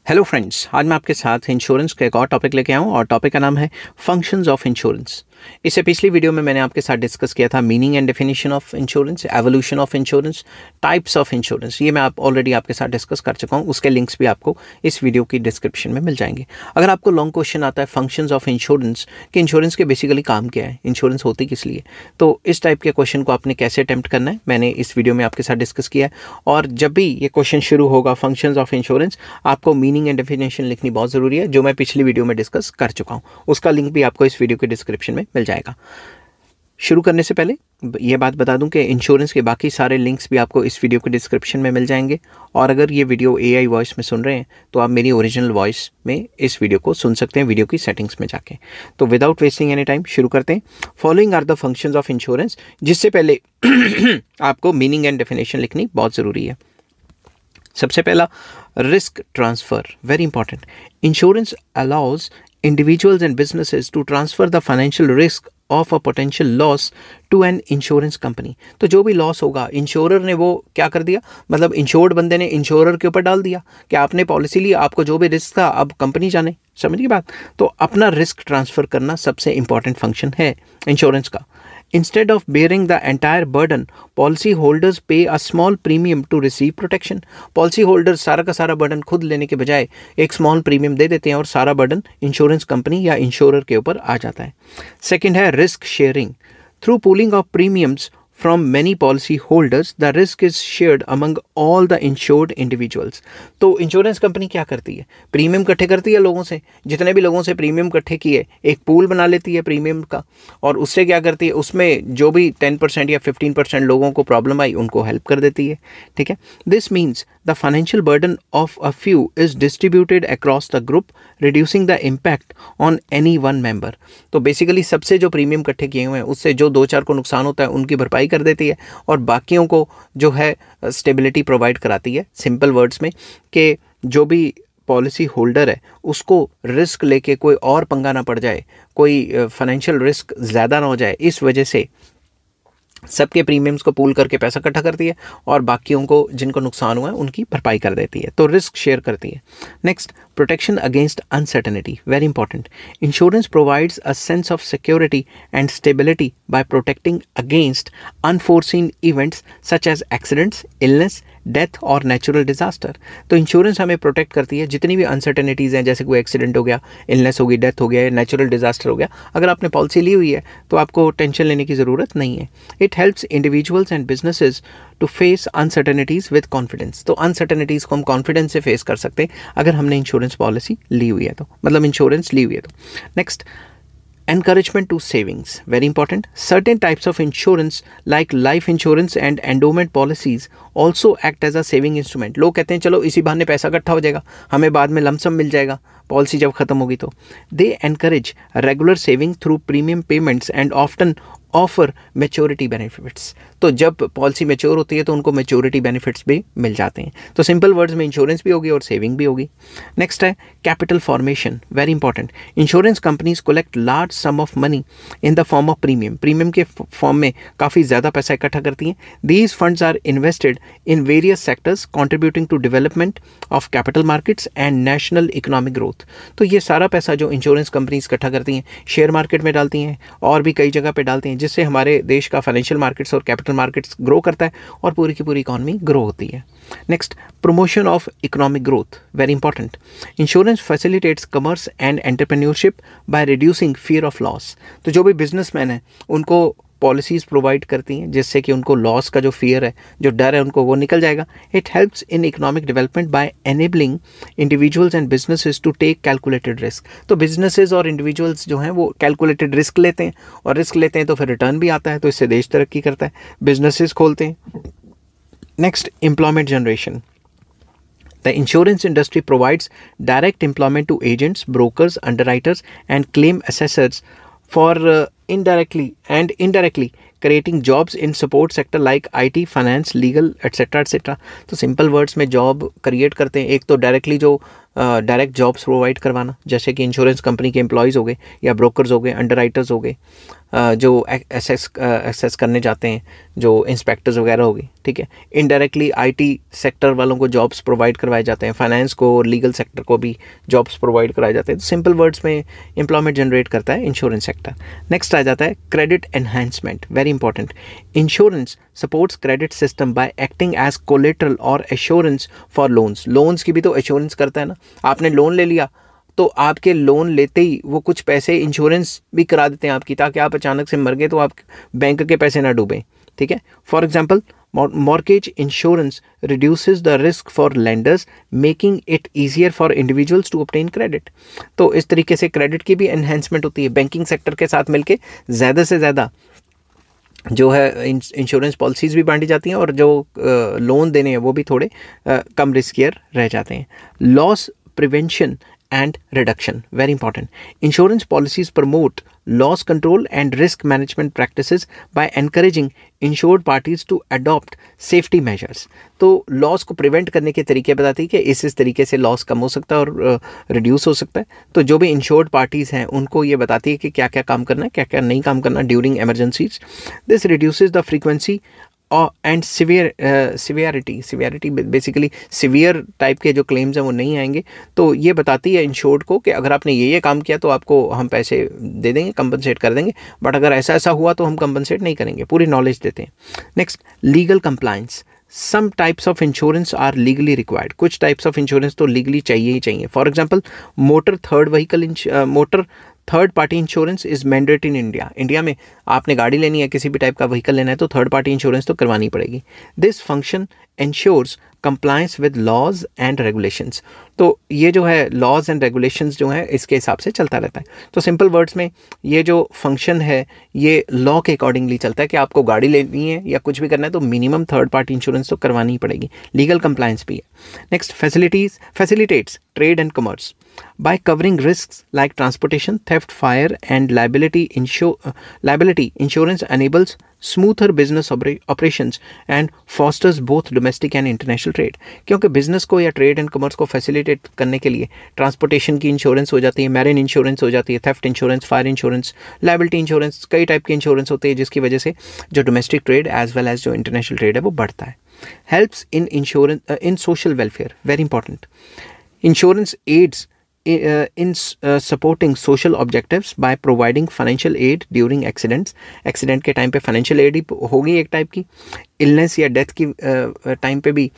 Hello friends, आज मैं आपके साथ इंश्योरेंस का एक और टॉपिक लेके आया हूँ और टॉपिक का नाम है फंक्शंस ऑफ इंश्योरेंस। इससे पिछली वीडियो में मैंने आपके साथ डिस्कस किया था meaning and definition of insurance, evolution of insurance, types of insurance. ये मैं ऑलरेडी आपके साथ डिस्कस कर चुका हूँ, उसके लिंक्स भी आपको इस वीडियो की डिस्क्रिप्शन में मिल जाएंगे। अगर आपको लॉन्ग क्वेश्चन आता है फंक्शंस ऑफ इंश्योरेंस कि इंश्योरेंस के बेसिकली काम क्या है, इंश्योरेंस होती किस लिए, तो इस टाइप के क्वेश्चन को आपने कैसे अटेम्प्ट करना है मैंने इस वीडियो में आपके साथ डिस्कस किया है। और जब भी ये क्वेश्चन शुरू होगा फंक्शंस ऑफ इंश्योरेंस, आपको मीनिंग एंड डेफिनेशन लिखनी बहुत ज़रूरी है, जो मैं पिछली वीडियो में डिस्कस कर चुका हूँ। उसका लिंक भी आपको इस वीडियो के डिस्क्रिप्शन में मिल जाएगा। शुरू करने से पहले ये बात बता दूं कि इंश्योरेंस के बाकी सारे लिंक्स भी आपको इस वीडियो के डिस्क्रिप्शन में मिल जाएंगे। और अगर ये वीडियो एआई वॉइस में सुन रहे हैं तो आप मेरी ओरिजिनल वॉइस में इस वीडियो को सुन सकते हैं वीडियो की सेटिंग्स में जाके। तो विदाउट वेस्टिंग एनी टाइम शुरू करते हैं। Following are the functions of insurance, जिससे पहले आपको मीनिंग एंड डेफिनेशन लिखनी बहुत ज़रूरी है। सबसे पहला, risk transfer, very important. Insurance allows individuals and businesses to transfer the financial risk of a potential loss to an insurance company। तो जो भी लॉस होगा इंश्योरर ने वो क्या कर दिया, मतलब इंश्योर्ड बंदे ने इंश्योरर के ऊपर डाल दिया कि आपने पॉलिसी ली, आपको जो भी रिस्क था अब कंपनी जाने। समझ गई बात? तो अपना रिस्क ट्रांसफ़र करना सबसे इंपॉर्टेंट फंक्शन है इंश्योरेंस का। Instead of bearing the entire burden, policy holders pay a small premium to receive protection। Policy holder सारा का सारा बर्डन खुद लेने के बजाय एक स्मॉल प्रीमियम दे देते हैं और सारा बर्डन इंश्योरेंस कंपनी या इंश्योरर के ऊपर आ जाता है। सेकंड है risk sharing. Through pooling of premiums from many policy holders, the risk is shared among all the insured individuals। तो इंश्योरेंस कंपनी क्या करती है, प्रीमियम इकट्ठे करती है लोगों से, जितने भी लोगों से प्रीमियम इकट्ठे किए एक पूल बना लेती है प्रीमियम का, और उससे क्या करती है, उसमें जो भी 10% या 15% लोगों को प्रॉब्लम आई उनको हेल्प कर देती है। ठीक है, this means the financial burden of a few is distributed across the group, reducing the impact on any one member. तो बेसिकली सबसे जो प्रीमियम इकट्ठे किए हुए हैं उससे जो दो चार को नुकसान होता है उनकी भरपाई कर देती है और बाकियों को जो है स्टेबिलिटी प्रोवाइड कराती है। सिंपल वर्ड्स में कि जो भी पॉलिसी होल्डर है उसको रिस्क लेके कोई और पंगा ना पड़ जाए, कोई फाइनेंशियल रिस्क ज़्यादा ना हो जाए, इस वजह से सबके प्रीमियम्स को पूल करके पैसा इकट्ठा करती है और बाकियों को जिनको नुकसान हुआ है उनकी भरपाई कर देती है, तो रिस्क शेयर करती है। Next, protection against uncertainty, very important. Insurance provides a sense of security and stability by protecting against unforeseen events such as accidents, illness, death और नेचुरल डिजास्टर। तो इंश्योरेंस हमें प्रोटेक्ट करती है जितनी भी अनसर्टेनिटीज़ हैं, जैसे कोई एक्सीडेंट हो गया, इलनेस होगी, डेथ हो गया, नेचुरल डिजास्टर हो गया। अगर आपने पॉलिसी ली हुई है तो आपको टेंशन लेने की ज़रूरत नहीं है। It helps individuals and businesses to face uncertainties with confidence. तो अनसर्टेनिटीज़ को हम कॉन्फिडेंस से फेस कर सकते हैं अगर हमने इंश्योरेंस पॉलिसी ली हुई है तो, मतलब इंश्योरेंस ली हुई है तो। Next, encouragement to savings, very important। Certain types of insurance like life insurance and endowment policies also act as a saving instrument। लोग कहते हैं चलो इसी बहाने पैसा इकट्ठा हो जाएगा, हमें बाद में लमसम मिल जाएगा पॉलिसी जब खत्म होगी तो। They encourage regular saving through premium payments and often offer maturity benefits. तो जब पॉलिसी मेच्योर होती है तो उनको मेच्योरिटी बेनिफिट्स भी मिल जाते हैं। तो सिंपल वर्ड्स में इंश्योरेंस भी होगी और सेविंग भी होगी। नेक्स्ट है capital formation, very important. Insurance companies collect large sum of money in the form of premium. Premium के फॉर्म में काफ़ी ज़्यादा पैसा इकट्ठा करती हैं। These funds are invested in various sectors contributing to development of capital markets and national economic growth. तो ये सारा पैसा जो इंश्योरेंस कंपनीज इकट्ठा करती हैं शेयर मार्केट में डालती हैं और भी कई जगह पे डालती हैं, जिससे हमारे देश का फाइनेंशियल मार्केट्स और कैपिटल मार्केट्स ग्रो करता है और पूरी की पूरी इकॉनमी ग्रो होती है। Next, promotion of economic growth, very important. Insurance facilitates commerce and entrepreneurship by reducing fear of loss. तो जो भी बिजनेसमैन है उनको पॉलिसीज़ प्रोवाइड करती हैं जिससे कि उनको लॉस का जो फियर है, जो डर है, उनको वो निकल जाएगा। It helps in economic development by enabling individuals and businesses to take calculated risk. तो बिजनेसेस और इंडिविजुअल्स जो हैं वो कैलकुलेटेड रिस्क लेते हैं और रिस्क लेते हैं तो फिर रिटर्न भी आता है, तो इससे देश तरक्की करता है, बिजनेसेस खोलते हैं। Next, employment generation. The insurance industry provides direct employment to agents, brokers, underwriters and claim assessors for indirectly creating jobs in support sector like IT, finance, legal, etc. तो सिंपल वर्ड्स में job create करते हैं। एक तो directly जो direct jobs provide करवाना, जैसे कि इंश्योरेंस कंपनी के एम्प्लॉयज़ हो गए या ब्रोकर्स हो गए, अंडरराइटर्स हो गए, जो एसेस करने जाते हैं, जो इंस्पेक्टर्स वगैरह हो गए, ठीक है। इनडायरेक्टली IT सेक्टर वालों को जॉब्स प्रोवाइड करवाए जाते हैं, फाइनेंस को और लीगल सेक्टर को भी जॉब्स प्रोवाइड कराए जाते हैं। तो सिंपल वर्ड्स में एम्प्लॉयमेंट जनरेट करता है इंश्योरेंस सेक्टर। नेक्स्ट आ जाता है credit enhancement, very important. Insurance supports credit system by acting as collateral और एश्योरेंस फॉर लोन्स। लोन्स की भी तो एश्योरेंस करता है ना। आपने लोन ले लिया तो आपके लोन लेते ही वो कुछ पैसे इंश्योरेंस भी करा देते हैं आपकी, ताकि आप अचानक से मर गए तो आप बैंक के पैसे ना डूबें, ठीक है। For example, mortgage insurance reduces the risk for lenders, making it easier for individuals to obtain credit। तो इस तरीके से क्रेडिट की भी एनहेंसमेंट होती है। बैंकिंग सेक्टर के साथ मिलके ज़्यादा से ज़्यादा जो है इंश्योरेंस पॉलिसीज़ भी बांटी जाती हैं, और जो लोन देने हैं वो भी थोड़े कम रिस्कियर रह जाते हैं। Loss prevention and reduction, very important. Insurance policies promote loss control and risk management practices by encouraging insured parties to adopt safety measures। तो लॉस को प्रिवेंट करने के तरीके बताती है कि इस तरीके से लॉस कम हो सकता है और रिड्यूस हो सकता है। तो जो भी इंश्योर्ड पार्टीज़ हैं उनको ये बताती है कि क्या क्या काम करना है, क्या क्या नहीं काम करना during emergencies. This reduces the frequency and severity, basically severe type के जो क्लेम्स हैं वो नहीं आएंगे। तो ये बताती है इंश्योर्ड को कि अगर आपने ये काम किया तो आपको हम पैसे दे देंगे, कंपनसेट कर देंगे, बट अगर ऐसा हुआ तो हम कंपनसेट नहीं करेंगे। पूरी नॉलेज देते हैं। Next, legal compliance. Some types of insurance are legally required. कुछ टाइप्स ऑफ इंश्योरेंस तो लीगली चाहिए ही चाहिए। For example, motor third party insurance is mandatory in India. India में आपने गाड़ी लेनी है, किसी भी टाइप का व्हीकल लेना है तो थर्ड पार्टी इंश्योरेंस तो करवानी पड़ेगी। This function ensures compliance with laws and regulations. तो ये जो है लॉज एंड रेगुलेशंस जो है इसके हिसाब से चलता रहता है। तो सिंपल वर्ड्स में ये जो फंक्शन है ये लॉ के अकॉर्डिंगली चलता है कि आपको गाड़ी लेनी है या कुछ भी करना है तो मिनिमम थर्ड पार्टी इंश्योरेंस तो करवानी ही पड़ेगी। लीगल कंप्लायंस भी है। Next, facilitates trade and commerce by covering risks like transportation, theft, fire and liability insurance enables smoother business operations and fosters both domestic and international trade। क्योंकि business को या trade and commerce को facilitate करने के लिए transportation की insurance हो जाती है, मैरिन इंश्योरेंस हो जाती है, theft insurance, fire insurance, liability insurance, कई टाइप की इंश्योरेंस होती है, जिसकी वजह से जो domestic trade as well as जो इंटरनेशनल ट्रेड है वो बढ़ता है। Helps in social welfare, very important. Insurance aids in supporting social objectives by providing financial aid during accidents। Accident के टाइम पे फाइनेंशियल एड ही होगी एक टाइप की। इलनेस या डेथ की टाइम पे भी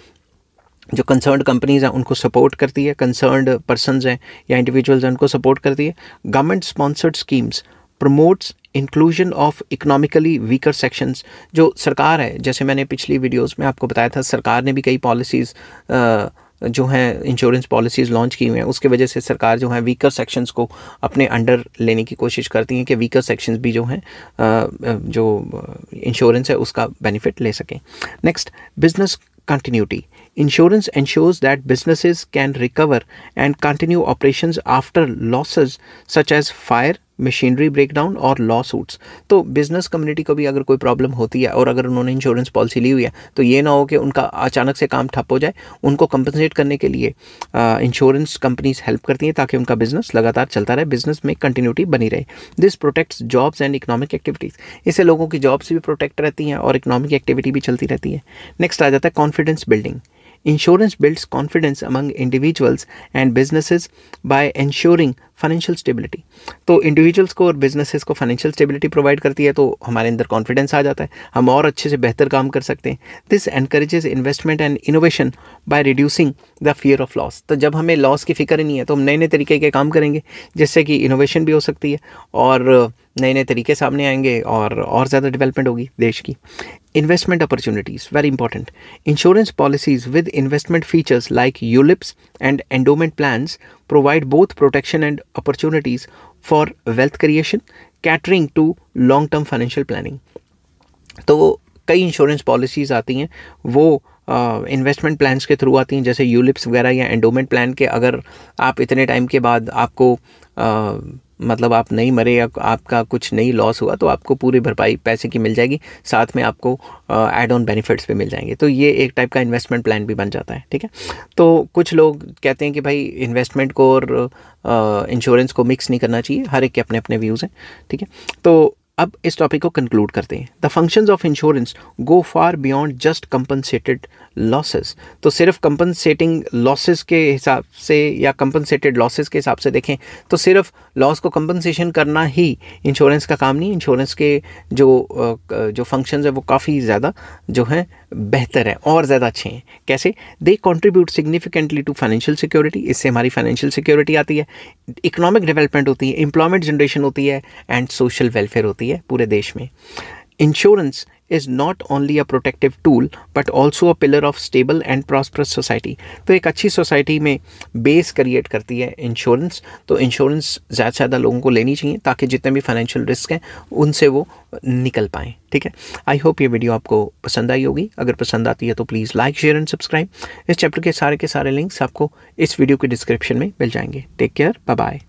जो कंसर्न्ड कंपनीज़ हैं उनको सपोर्ट करती है, कंसर्न्ड पर्सनस हैं या इंडिविजुअल्स हैं उनको सपोर्ट करती है। Government sponsored schemes promotes inclusion of economically weaker sections. जो सरकार है, जैसे मैंने पिछली वीडियोस में आपको बताया था, सरकार ने भी कई पॉलिसीज़ जो हैं इंश्योरेंस पॉलिसीज़ लॉन्च की हुई हैं, उसके वजह से सरकार जो है वीकर सेक्शंस को अपने अंडर लेने की कोशिश करती हैं कि वीकर सेक्शंस भी जो हैं जो इंश्योरेंस है उसका बेनिफिट ले सकें। Next, business continuity। Insurance ensures that businesses can recover and continue operations after losses such as fire, machinery breakdown और लॉ सूट्स। तो बिजनेस कम्युनिटी को भी अगर कोई प्रॉब्लम होती है और अगर उन्होंने इंश्योरेंस पॉलिसी ली हुई है तो ये ना हो कि उनका अचानक से काम ठप हो जाए। उनको कंपनसेट करने के लिए इंश्योरेंस कंपनीज हेल्प करती हैं ताकि उनका बिजनेस लगातार चलता रहे, बिजनेस में कंटिन्यूटी बनी रहे। This protects jobs and economic activities. इससे लोगों की जॉब्स भी प्रोटेक्ट रहती हैं और इकोनॉमिक एक्टिविटी भी चलती रहती है। नेक्स्ट आ जाता है confidence building. Insurance builds confidence among individuals and businesses by ensuring financial stability. तो इंडिविजुअल्स को और बिजनेसेस को फाइनेंशियल स्टेबिलिटी प्रोवाइड करती है तो हमारे अंदर कॉन्फिडेंस आ जाता है, हम और अच्छे से बेहतर काम कर सकते हैं। This encourages investment and innovation by reducing the fear of loss. तो जब हमें लॉस की फिक्र ही नहीं है तो हम नए नए तरीके के काम करेंगे जिससे कि इनोवेशन भी हो सकती है और नए नए तरीके सामने आएंगे और ज़्यादा डेवलपमेंट होगी देश की। Investment opportunities, very important. Insurance policies with investment features like ULIPs and endowment plans provide both protection and opportunities for wealth creation, catering to long-term financial planning। तो कई इंश्योरेंस पॉलिसीज़ आती हैं वो इन्वेस्टमेंट प्लान्स के through आती हैं, जैसे ULIPs वगैरह या एंडोमेंट प्लान के अगर आप इतने टाइम के बाद आपको मतलब आप नहीं मरे या आपका कुछ नहीं लॉस हुआ तो आपको पूरी भरपाई पैसे की मिल जाएगी, साथ में आपको एड ऑन बेनिफिट्स भी मिल जाएंगे। तो ये एक टाइप का इन्वेस्टमेंट प्लान भी बन जाता है, ठीक है। तो कुछ लोग कहते हैं कि भाई इन्वेस्टमेंट को और इंश्योरेंस को मिक्स नहीं करना चाहिए, हर एक के अपने अपने व्यूज़ हैं, ठीक है। तो अब इस टॉपिक को कंक्लूड करते हैं। The functions of insurance go far beyond just compensated losses. तो सिर्फ कंपनसेटिंग लॉसेस के हिसाब से या कंपनसेटेड लॉसेस के हिसाब से देखें तो सिर्फ लॉस को कंपनसेशन करना ही इंश्योरेंस का काम नहीं। इंश्योरेंस के जो फंक्शंस है वो काफ़ी ज़्यादा जो हैं बेहतर है और ज़्यादा अच्छे हैं। कैसे? They contribute significantly to financial security, इससे हमारी फाइनेंशियल सिक्योरिटी आती है, इकोनॉमिक डेवलपमेंट होती है, एम्प्लॉयमेंट जनरेशन होती है एंड सोशल वेलफेयर होती है पूरे देश में। Insurance is not only a protective tool but also a pillar of stable and prosperous society। तो एक अच्छी सोसाइटी में बेस क्रिएट करती है इंश्योरेंस। तो इंश्योरेंस ज़्यादा से ज़्यादा लोगों को लेनी चाहिए ताकि जितने भी फाइनेंशियल रिस्क हैं उनसे वो निकल पाएँ, ठीक है। आई होप ये वीडियो आपको पसंद आई होगी। अगर पसंद आती है तो please like, share and subscribe. इस चैप्टर के सारे लिंक्स आपको इस वीडियो के डिस्क्रिप्शन में मिल जाएंगे। Take care, bye bye.